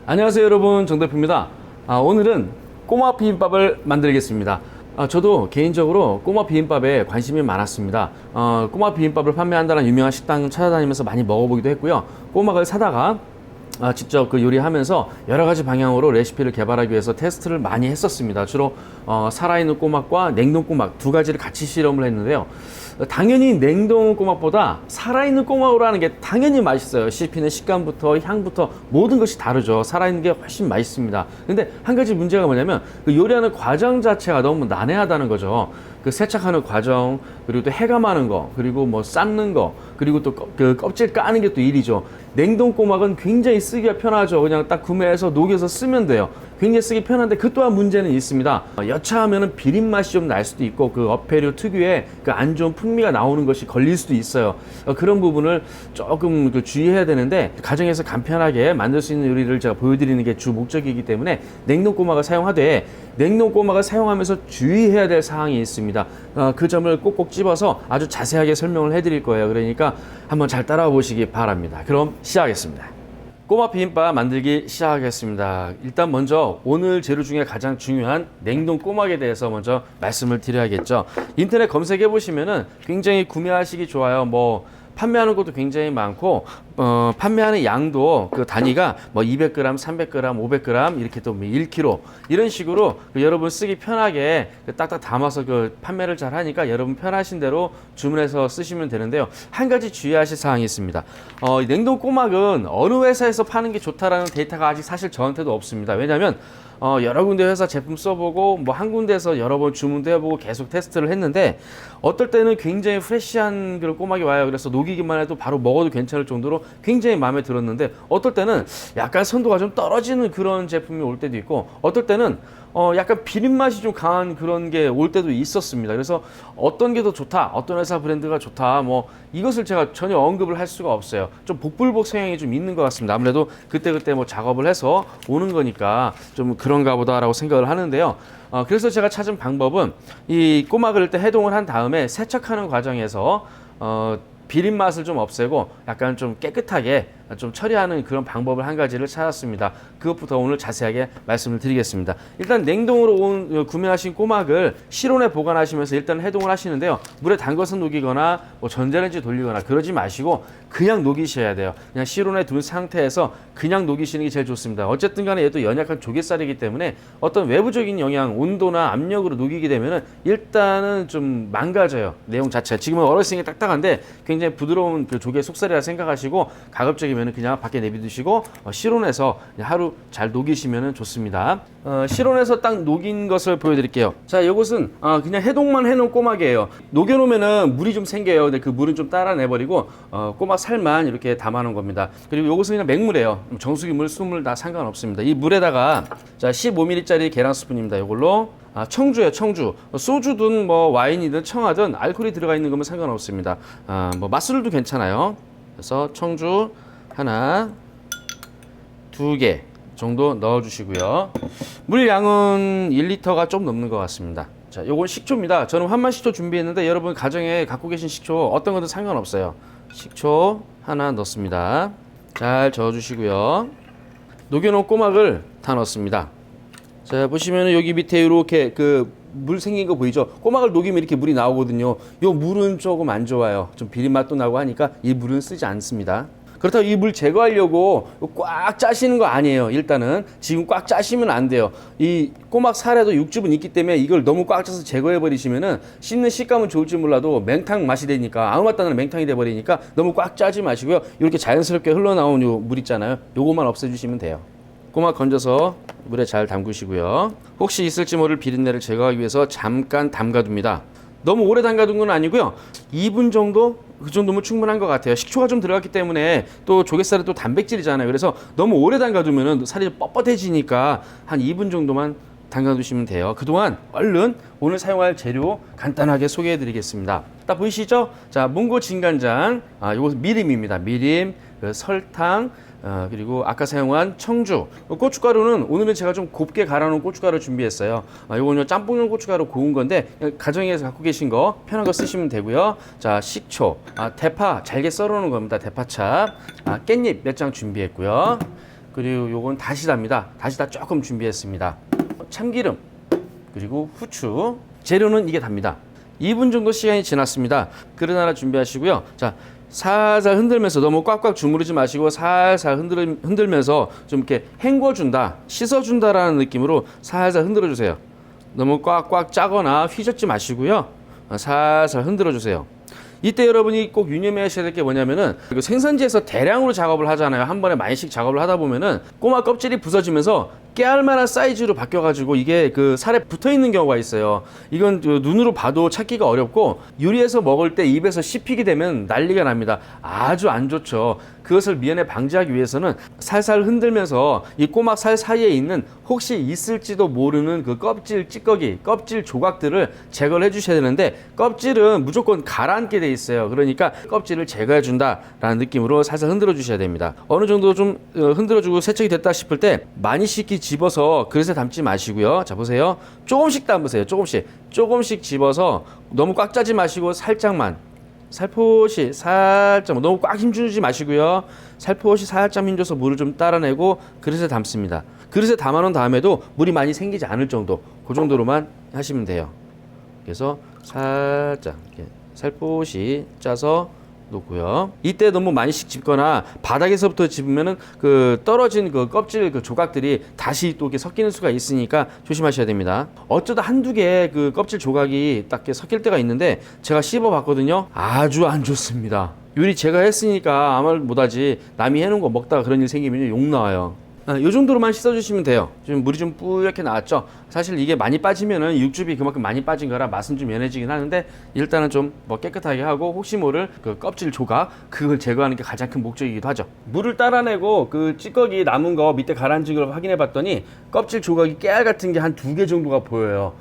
안녕하세요 여러분, 정대표입니다. 오늘은 꼬마 비빔밥을 만들겠습니다. 저도 개인적으로 꼬마 비빔밥에 관심이 많았습니다. 꼬마 비빔밥을 판매한다는 유명한 식당 찾아다니면서 많이 먹어보기도 했고요. 꼬막을 사다가 직접 그 요리하면서 여러 가지 방향으로 레시피를 개발하기 위해서 테스트를 많이 했었습니다. 주로 살아있는 꼬막과 냉동 꼬막 두 가지를 같이 실험을 했는데요. 당연히 냉동 꼬막보다 살아있는 꼬막으로 하는 게 당연히 맛있어요. 씹히는 식감부터 향부터 모든 것이 다르죠. 살아있는 게 훨씬 맛있습니다. 근데 한 가지 문제가 뭐냐면 그 요리하는 과정 자체가 너무 난해하다는 거죠. 그 세척하는 과정, 그리고 또 해감하는 거, 그리고 뭐 삶는 거, 그리고 또 그 껍질 까는 게 또 일이죠. 냉동 꼬막은 굉장히 쓰기가 편하죠. 그냥 딱 구매해서 녹여서 쓰면 돼요. 굉장히 쓰기 편한데 그 또한 문제는 있습니다. 여차하면 비린 맛이 좀 날 수도 있고 그 어패류 특유의 그 안 좋은 풍미가 나오는 것이 걸릴 수도 있어요. 그런 부분을 조금 주의해야 되는데 가정에서 간편하게 만들 수 있는 요리를 제가 보여드리는 게 주 목적이기 때문에 냉동 꼬막을 사용하되 냉동 꼬막을 사용하면서 주의해야 될 사항이 있습니다. 그 점을 꼭꼭 집어서 아주 자세하게 설명을 해드릴 거예요. 그러니까 한번 잘 따라와 보시기 바랍니다. 그럼 시작하겠습니다. 꼬막 비빔밥 만들기 시작하겠습니다. 일단 먼저 오늘 재료 중에 가장 중요한 냉동 꼬막에 대해서 먼저 말씀을 드려야겠죠. 인터넷 검색해 보시면은 굉장히 구매하시기 좋아요. 뭐 판매하는 것도 굉장히 많고 판매하는 양도 그 단위가 뭐 200g, 300g, 500g 이렇게 또 1kg 이런 식으로 여러분 쓰기 편하게 딱딱 담아서 그 판매를 잘 하니까 여러분 편하신 대로 주문해서 쓰시면 되는데요. 한 가지 주의하실 사항이 있습니다. 냉동 꼬막은 어느 회사에서 파는 게 좋다라는 데이터가 아직 사실 저한테도 없습니다. 왜냐하면 여러 군데 회사 제품 써보고 뭐 한 군데에서 여러 번 주문도 해보고 계속 테스트를 했는데 어떨 때는 굉장히 프레시한 그런 꼬막이 와요. 그래서 녹이기만 해도 바로 먹어도 괜찮을 정도로 굉장히 마음에 들었는데 어떨 때는 약간 선도가 좀 떨어지는 그런 제품이 올 때도 있고 어떨 때는 약간 비린 맛이 좀 강한 그런 게 올 때도 있었습니다. 그래서 어떤 게 더 좋다, 어떤 회사 브랜드가 좋다, 뭐 이것을 제가 전혀 언급을 할 수가 없어요. 좀 복불복 성향이 좀 있는 것 같습니다. 아무래도 그때그때 뭐 작업을 해서 오는 거니까 좀 그런가 보다라고 생각을 하는데요. 그래서 제가 찾은 방법은 이 꼬막을 일단 해동을 한 다음에 세척하는 과정에서 비린 맛을 좀 없애고 약간 좀 깨끗하게 좀 처리하는 그런 방법을 한 가지를 찾았습니다. 그것부터 오늘 자세하게 말씀을 드리겠습니다. 일단 냉동으로 구매하신 꼬막을 실온에 보관하시면서 일단 해동을 하시는데요. 물에 담궈서 녹이거나 뭐 전자레인지 돌리거나 그러지 마시고 그냥 녹이셔야 돼요. 그냥 실온에 둔 상태에서 그냥 녹이시는 게 제일 좋습니다. 어쨌든 간에 얘도 연약한 조개살이기 때문에 어떤 외부적인 영향, 온도나 압력으로 녹이게 되면은 일단은 좀 망가져요. 내용 자체가. 지금은 어렸으니까 딱딱한데 굉장히 부드러운 그 조개 속살이라 생각하시고 가급적이면 그냥 밖에 내비두시고 실온에서 하루 잘 녹이시면 좋습니다. 실온에서 딱 녹인 것을 보여드릴게요. 자, 이것은 그냥 해동만 해놓은 꼬막이에요. 녹여놓으면 물이 좀 생겨요. 근데 그 물은 좀 따라내버리고 꼬막 살만 이렇게 담아놓은 겁니다. 그리고 이것은 그냥 맹물이에요. 정수기 물, 수물 다 상관없습니다. 이 물에다가 자 15ml짜리 계란 스푼입니다. 이걸로 청주예요, 청주. 소주든 뭐 와인이든 청하든 알코올이 들어가 있는 거면 상관없습니다. 뭐 맛술도 괜찮아요. 그래서 청주 하나, 2개 정도 넣어주시고요. 물 양은 1리터가 좀 넘는 것 같습니다. 자, 요건 식초입니다. 저는 환만 식초 준비했는데 여러분 가정에 갖고 계신 식초 어떤 것도 상관없어요. 식초 하나 넣습니다. 잘 저어주시고요. 녹여놓은 꼬막을 다 넣습니다. 자, 보시면은 여기 밑에 이렇게 그 물 생긴 거 보이죠? 꼬막을 녹이면 이렇게 물이 나오거든요. 요 물은 조금 안 좋아요. 좀 비린 맛도 나고 하니까 이 물은 쓰지 않습니다. 그렇다고 이 물 제거하려고 꽉 짜시는 거 아니에요. 일단은 지금 꽉 짜시면 안 돼요. 이 꼬막 살에도 육즙은 있기 때문에 이걸 너무 꽉 짜서 제거해 버리시면은 씹는 식감은 좋을지 몰라도 맹탕 맛이 되니까 아무 맛도 안 나는 맹탕이 돼 버리니까 너무 꽉 짜지 마시고요. 이렇게 자연스럽게 흘러나온 요 물 있잖아요. 요거만 없애주시면 돼요. 꼬막 건져서 물에 잘 담그시고요. 혹시 있을지 모를 비린내를 제거하기 위해서 잠깐 담가둡니다. 너무 오래 담가둔 건 아니고요. 2분 정도? 그 정도면 충분한 것 같아요. 식초가 좀 들어갔기 때문에 또 조갯살은 또 단백질이잖아요. 그래서 너무 오래 담가두면 살이 뻣뻣해지니까 한 2분 정도만 담가두시면 돼요. 그동안 얼른 오늘 사용할 재료 간단하게 소개해 드리겠습니다. 딱 보이시죠? 자, 몽고 진간장, 요거 미림입니다. 미림, 설탕, 그리고 아까 사용한 청주, 고춧가루는 오늘은 제가 좀 곱게 갈아놓은 고춧가루 준비했어요. 요거는 짬뽕용 고춧가루 고운 건데 가정에서 갖고 계신 거 편한 거 쓰시면 되고요. 자, 식초, 대파 잘게 썰어놓은 겁니다. 대파찹, 깻잎 몇 장 준비했고요. 그리고 요건 다시다입니다. 다시다 조금 준비했습니다. 참기름, 그리고 후추. 재료는 이게 답니다. 2분 정도 시간이 지났습니다. 그릇 하나 준비하시고요. 자, 살살 흔들면서 너무 꽉꽉 주무르지 마시고 살살 흔들면서 좀 이렇게 헹궈준다, 씻어준다라는 느낌으로 살살 흔들어주세요. 너무 꽉꽉 짜거나 휘젓지 마시고요. 살살 흔들어주세요. 이때 여러분이 꼭 유념하셔야 될 게 뭐냐면은 생선지에서 대량으로 작업을 하잖아요. 한 번에 많이씩 작업을 하다 보면은 꼬마 껍질이 부서지면서 깨알만한 사이즈로 바뀌어가지고 이게 그 살에 붙어 있는 경우가 있어요. 이건 눈으로 봐도 찾기가 어렵고 요리해서 먹을 때 입에서 씹히게 되면 난리가 납니다. 아주 안 좋죠. 그것을 미연에 방지하기 위해서는 살살 흔들면서 이 꼬막 살 사이에 있는 혹시 있을지도 모르는 그 껍질 찌꺼기, 껍질 조각들을 제거를 해주셔야 되는데 껍질은 무조건 가라앉게 돼 있어요. 그러니까 껍질을 제거해 준다라는 느낌으로 살살 흔들어 주셔야 됩니다. 어느 정도 좀 흔들어주고 세척이 됐다 싶을 때 많이 씻기 집어서 그릇에 담지 마시고요. 자, 보세요. 조금씩 담으세요. 조금씩 집어서 너무 꽉 짜지 마시고 살짝만, 살포시 살짝, 너무 꽉 힘주지 마시고요. 살포시 살짝 힘줘서 물을 좀 따라내고 그릇에 담습니다. 그릇에 담아놓은 다음에도 물이 많이 생기지 않을 정도, 그 정도로만 하시면 돼요. 그래서 살짝 이렇게 살포시 짜서 놓고요. 이때 너무 많이씩 집거나 바닥에서부터 집으면은 그 떨어진 그 껍질 그 조각들이 다시 또 이렇게 섞이는 수가 있으니까 조심하셔야 됩니다. 어쩌다 한두 개 그 껍질 조각이 딱 이렇게 섞일 때가 있는데 제가 씹어봤거든요. 아주 안 좋습니다. 요리 제가 했으니까 아무 말 못하지, 남이 해놓은 거 먹다가 그런 일 생기면 욕 나와요. 이 정도로만 씻어주시면 돼요. 지금 물이 좀 뿌옇게 나왔죠. 사실 이게 많이 빠지면은 육즙이 그만큼 많이 빠진 거라 맛은 좀 연해지긴 하는데 일단은 좀 뭐 깨끗하게 하고 혹시 모를 그 껍질 조각 그걸 제거하는 게 가장 큰 목적이기도 하죠. 물을 따라내고 그 찌꺼기 남은 거 밑에 가라앉은 걸 확인해 봤더니 껍질 조각이 깨알 같은 게 한 2개 정도가 보여요.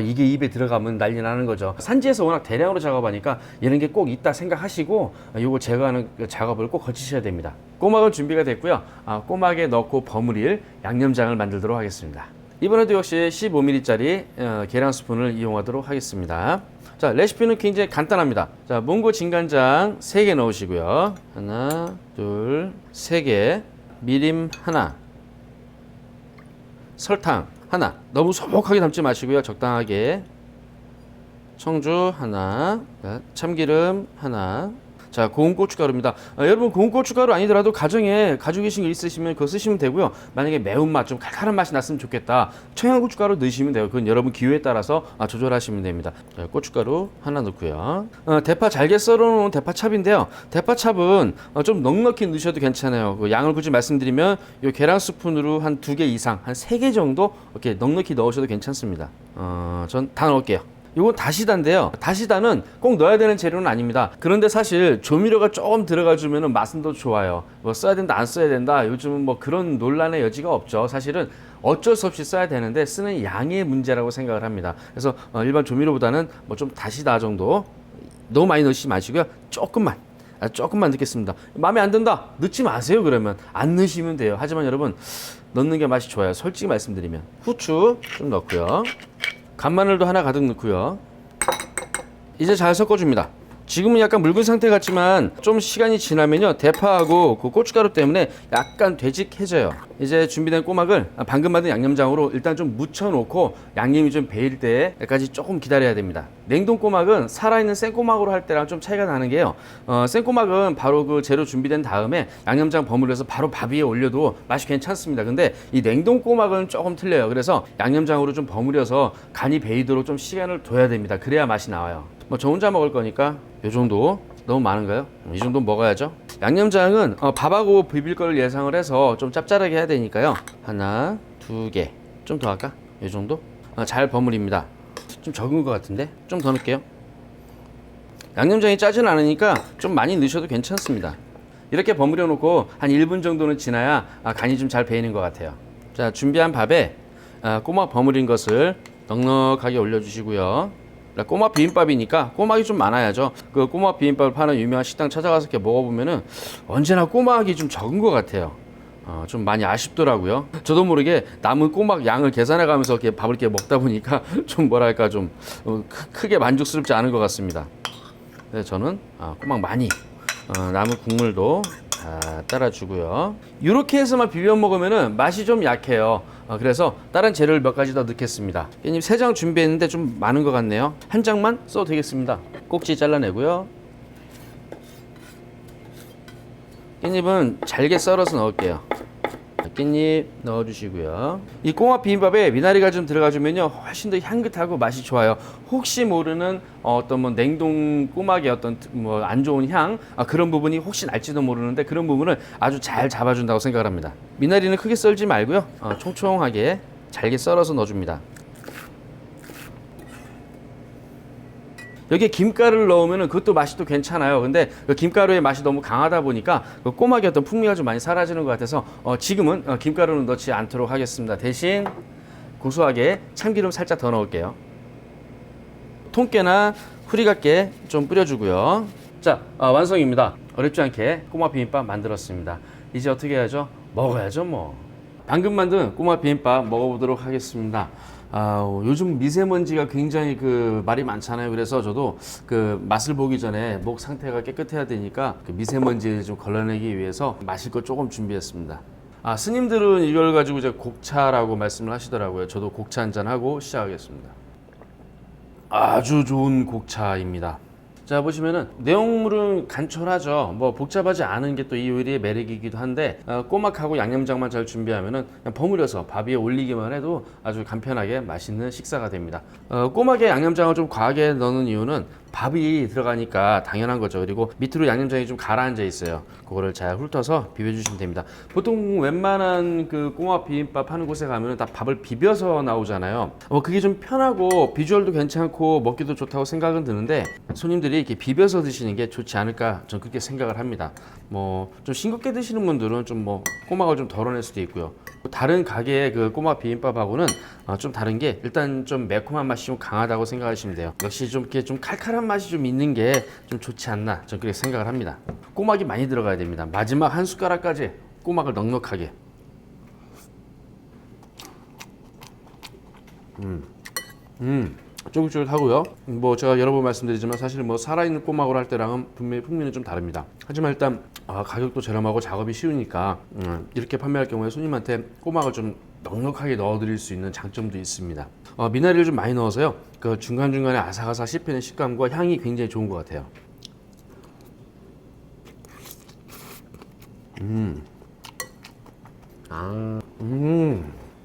이게 입에 들어가면 난리 나는 거죠. 산지에서 워낙 대량으로 작업하니까 이런 게 꼭 있다 생각하시고 요거 제거하는 작업을 꼭 거치셔야 됩니다. 꼬막은 준비가 됐고요. 꼬막에 넣고 버무릴 양념장을 만들도록 하겠습니다. 이번에도 역시 15mm짜리 계란 스푼을 이용하도록 하겠습니다. 자, 레시피는 굉장히 간단합니다. 자, 몽고 진간장 3개 넣으시고요. 하나, 둘, 3개, 미림 하나, 설탕 하나, 너무 소복하게 담지 마시고요. 적당하게. 청주 하나, 참기름 하나. 자, 고운 고춧가루입니다. 여러분 고운 고춧가루 아니더라도 가정에 가지고 계신 거 있으시면 그거 쓰시면 되고요. 만약에 매운맛, 좀 칼칼한 맛이 났으면 좋겠다, 청양고춧가루 넣으시면 돼요. 그건 여러분 기호에 따라서 조절하시면 됩니다. 자, 고춧가루 하나 넣고요. 대파 잘게 썰어놓은 대파찹인데요. 대파찹은 좀 넉넉히 넣으셔도 괜찮아요. 그 양을 굳이 말씀드리면 요 계란 스푼으로 한 2개 이상, 한 3개 정도 이렇게 넉넉히 넣으셔도 괜찮습니다. 전 다 넣을게요. 이건 다시다인데요. 다시다는 꼭 넣어야 되는 재료는 아닙니다. 그런데 사실 조미료가 조금 들어가주면 맛은 더 좋아요. 뭐 써야 된다, 안 써야 된다, 요즘은 뭐 그런 논란의 여지가 없죠. 사실은 어쩔 수 없이 써야 되는데 쓰는 양의 문제라고 생각을 합니다. 그래서 일반 조미료보다는 뭐 좀 다시다 정도, 너무 많이 넣으시지 마시고요. 조금만 넣겠습니다. 마음에 안 든다, 넣지 마세요. 그러면 안 넣으시면 돼요. 하지만 여러분, 넣는 게 맛이 좋아요. 솔직히 말씀드리면. 후추 좀 넣고요. 간마늘도 하나 가득 넣고요. 이제 잘 섞어줍니다. 지금은 약간 묽은 상태 같지만 좀 시간이 지나면요, 대파하고 그 고춧가루 때문에 약간 되직해져요. 이제 준비된 꼬막을 방금 만든 양념장으로 일단 좀 묻혀놓고 양념이 좀 배일 때까지 조금 기다려야 됩니다. 냉동 꼬막은 살아있는 생꼬막으로 할 때랑 좀 차이가 나는 게요, 생꼬막은 바로 그 재료 준비된 다음에 양념장 버무려서 바로 밥 위에 올려도 맛이 괜찮습니다. 근데 이 냉동 꼬막은 조금 틀려요. 그래서 양념장으로 좀 버무려서 간이 배이도록 좀 시간을 둬야 됩니다. 그래야 맛이 나와요. 뭐 저 혼자 먹을 거니까 요 정도. 너무 많은가요? 이 정도 먹어야죠. 양념장은 밥하고 비빌 걸 예상을 해서 좀 짭짤하게 해야 되니까요. 하나, 2개, 좀 더 할까? 이 정도? 잘 버무립니다. 좀 적은 것 같은데 좀 더 넣을게요. 양념장이 짜진 않으니까 좀 많이 넣으셔도 괜찮습니다. 이렇게 버무려 놓고 한 1분 정도는 지나야 간이 좀 잘 배이는 것 같아요. 자, 준비한 밥에 꼬막 버무린 것을 넉넉하게 올려주시고요. 꼬막 비빔밥이니까 꼬막이 좀 많아야죠. 그 꼬막 비빔밥을 파는 유명한 식당 찾아가서 이렇게 먹어보면은 언제나 꼬막이 좀 적은 것 같아요. 좀 많이 아쉽더라고요. 저도 모르게 남은 꼬막 양을 계산해가면서 이렇게 밥을 이렇게 먹다 보니까 좀 뭐랄까 좀 크게 만족스럽지 않은 것 같습니다. 그래서 저는 꼬막 많이, 남은 국물도 자, 따라주고요. 이렇게 해서만 비벼 먹으면 맛이 좀 약해요. 그래서 다른 재료를 몇 가지 더 넣겠습니다. 깻잎 3장 준비했는데 좀 많은 것 같네요. 한 장만 써도 되겠습니다. 꼭지 잘라내고요. 깻잎은 잘게 썰어서 넣을게요. 깻잎 넣어주시고요. 이 꼬마 비빔밥에 미나리가 좀 들어가주면요 훨씬 더 향긋하고 맛이 좋아요. 혹시 모르는 어떤 뭐 냉동 꼬막의 어떤 뭐 안 좋은 향 그런 부분이 혹시 날지도 모르는데 그런 부분을 아주 잘 잡아준다고 생각을 합니다. 미나리는 크게 썰지 말고요 총총하게 잘게 썰어서 넣어줍니다. 여기에 김가루를 넣으면 그것도 맛이 또 괜찮아요. 근데 그 김가루의 맛이 너무 강하다 보니까 그 꼬막의 어떤 풍미가 좀 많이 사라지는 것 같아서 지금은 김가루는 넣지 않도록 하겠습니다. 대신 고소하게 참기름 살짝 더 넣을게요. 통깨나 후리갓깨 좀 뿌려주고요. 자, 완성입니다. 어렵지 않게 꼬마 비빔밥 만들었습니다. 이제 어떻게 해야죠? 먹어야죠 뭐. 방금 만든 꼬마 비빔밥 먹어보도록 하겠습니다. 요즘 미세먼지가 굉장히 그 말이 많잖아요. 그래서 저도 그 맛을 보기 전에 목 상태가 깨끗해야 되니까 그 미세먼지를 좀 걸러내기 위해서 마실 거 조금 준비했습니다. 스님들은 이걸 가지고 이제 곡차라고 말씀을 하시더라고요. 저도 곡차 한잔 하고 시작하겠습니다. 아주 좋은 곡차입니다. 자, 보시면은 내용물은 간편하죠. 뭐 복잡하지 않은 게 또 이 요리의 매력이기도 한데 꼬막하고 양념장만 잘 준비하면은 그냥 버무려서 밥 위에 올리기만 해도 아주 간편하게 맛있는 식사가 됩니다. 꼬막에 양념장을 좀 과하게 넣는 이유는 밥이 들어가니까 당연한 거죠. 그리고 밑으로 양념장이 좀 가라앉아 있어요. 그거를 잘 훑어서 비벼주시면 됩니다. 보통 웬만한 그 꼬막 비빔밥 하는 곳에 가면은 다 밥을 비벼서 나오잖아요. 그게 좀 편하고 비주얼도 괜찮고 먹기도 좋다고 생각은 드는데 손님들이 이렇게 비벼서 드시는 게 좋지 않을까 저는 그렇게 생각을 합니다. 뭐 좀 싱겁게 드시는 분들은 좀 뭐 꼬막을 좀 덜어낼 수도 있고요. 다른 가게의 그 꼬막 비빔밥하고는 좀 다른 게 일단 좀 매콤한 맛이 좀 강하다고 생각하시면 돼요. 역시 좀 이렇게 좀 칼칼한 맛이 좀 있는 게 좀 좋지 않나 저는 그렇게 생각을 합니다. 꼬막이 많이 들어가야 됩니다. 마지막 한 숟가락까지 꼬막을 넉넉하게. 쫄깃쫄깃하고요. 뭐 제가 여러 번 말씀드리지만 사실 뭐 살아있는 꼬막으로 할 때랑은 분명히 풍미는 좀 다릅니다. 하지만 일단 가격도 저렴하고 작업이 쉬우니까 이렇게 판매할 경우에 손님한테 꼬막을 좀 넉넉하게 넣어드릴 수 있는 장점도 있습니다. 미나리를 좀 많이 넣어서요. 그 중간중간에 아삭아삭 씹히는 식감과 향이 굉장히 좋은 것 같아요.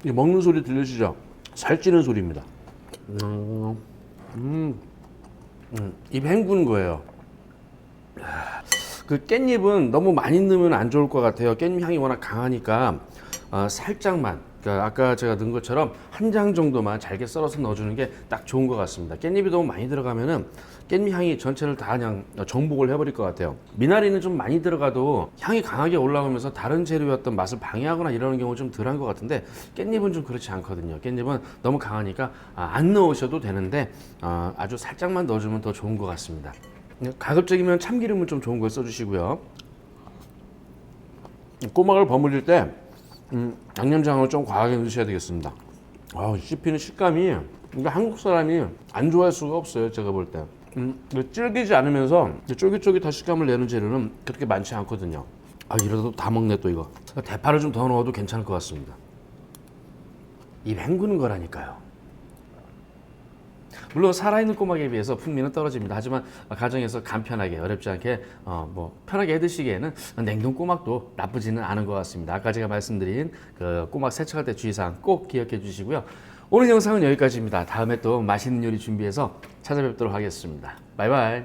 이 먹는 소리 들리시죠? 살찌는 소리입니다. 입 헹구는 거예요. 그 깻잎은 너무 많이 넣으면 안 좋을 것 같아요. 깻잎 향이 워낙 강하니까 살짝만, 그러니까 아까 제가 넣은 것처럼 한 장 정도만 잘게 썰어서 넣어주는 게 딱 좋은 것 같습니다. 깻잎이 너무 많이 들어가면은 깻잎 향이 전체를 다 그냥 정복을 해버릴 것 같아요. 미나리는 좀 많이 들어가도 향이 강하게 올라오면서 다른 재료의 어떤 맛을 방해하거나 이러는 경우 좀 덜한 것 같은데 깻잎은 좀 그렇지 않거든요. 깻잎은 너무 강하니까 안 넣으셔도 되는데 아주 살짝만 넣어주면 더 좋은 것 같습니다. 가급적이면 참기름은 좀 좋은 걸 써주시고요. 꼬막을 버무릴 때 양념장을 좀 과하게 넣으셔야 되겠습니다. 씹히는 식감이 그러니까 한국 사람이 안 좋아할 수가 없어요. 제가 볼 때. 질기지 않으면서 쫄깃쫄깃한 식감을 내는 재료는 그렇게 많지 않거든요. 이러다도 다 먹네 또 이거. 대파를 좀 더 넣어도 괜찮을 것 같습니다. 입 헹구는 거라니까요. 물론 살아있는 꼬막에 비해서 풍미는 떨어집니다. 하지만 가정에서 간편하게 어렵지 않게 뭐 편하게 해 드시기에는 냉동 꼬막도 나쁘지는 않은 것 같습니다. 아까 제가 말씀드린 그 꼬막 세척할 때 주의사항 꼭 기억해 주시고요. 오늘 영상은 여기까지입니다. 다음에 또 맛있는 요리 준비해서 찾아뵙도록 하겠습니다. 바이바이.